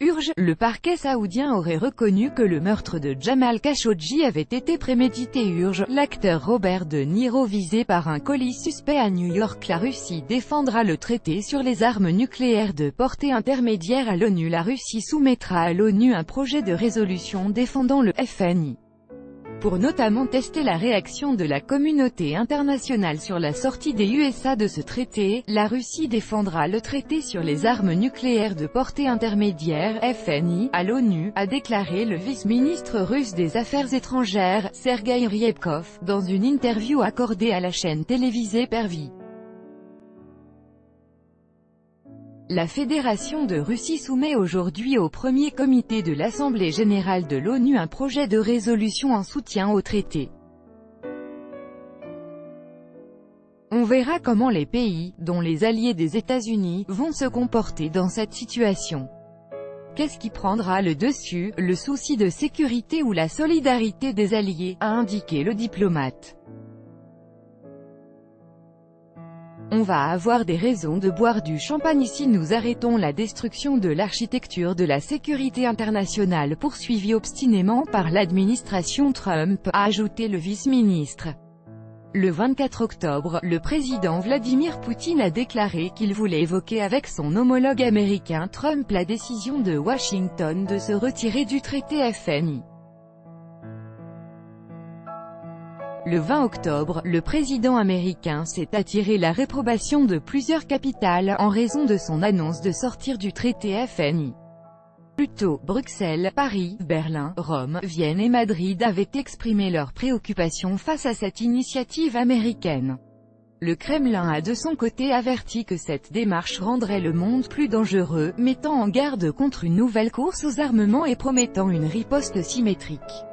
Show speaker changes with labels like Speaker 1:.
Speaker 1: Urge, le parquet saoudien aurait reconnu que le meurtre de Jamal Khashoggi avait été prémédité. Urge, l'acteur Robert De Niro visé par un colis suspect à New York. La Russie défendra le traité sur les armes nucléaires de portée intermédiaire à l'ONU. La Russie soumettra à l'ONU un projet de résolution défendant le FNI. Pour notamment tester la réaction de la communauté internationale sur la sortie des USA de ce traité, la Russie défendra le traité sur les armes nucléaires de portée intermédiaire, FNI, à l'ONU, a déclaré le vice-ministre russe des Affaires étrangères, Sergueï Ryabkov, dans une interview accordée à la chaîne télévisée Pervy. La Fédération de Russie soumet aujourd'hui au premier comité de l'Assemblée générale de l'ONU un projet de résolution en soutien au traité. On verra comment les pays, dont les alliés des États-Unis, vont se comporter dans cette situation. Qu'est-ce qui prendra le dessus, le souci de sécurité ou la solidarité des alliés, a indiqué le diplomate. On va avoir des raisons de boire du champagne si nous arrêtons la destruction de l'architecture de la sécurité internationale poursuivie obstinément par l'administration Trump, a ajouté le vice-ministre. Le 24 octobre, le président Vladimir Poutine a déclaré qu'il voulait évoquer avec son homologue américain Trump la décision de Washington de se retirer du traité FNI. Le 20 octobre, le président américain s'est attiré la réprobation de plusieurs capitales en raison de son annonce de sortir du traité FNI. Plus tôt, Bruxelles, Paris, Berlin, Rome, Vienne et Madrid avaient exprimé leurs préoccupations face à cette initiative américaine. Le Kremlin a de son côté averti que cette démarche rendrait le monde plus dangereux, mettant en garde contre une nouvelle course aux armements et promettant une riposte symétrique.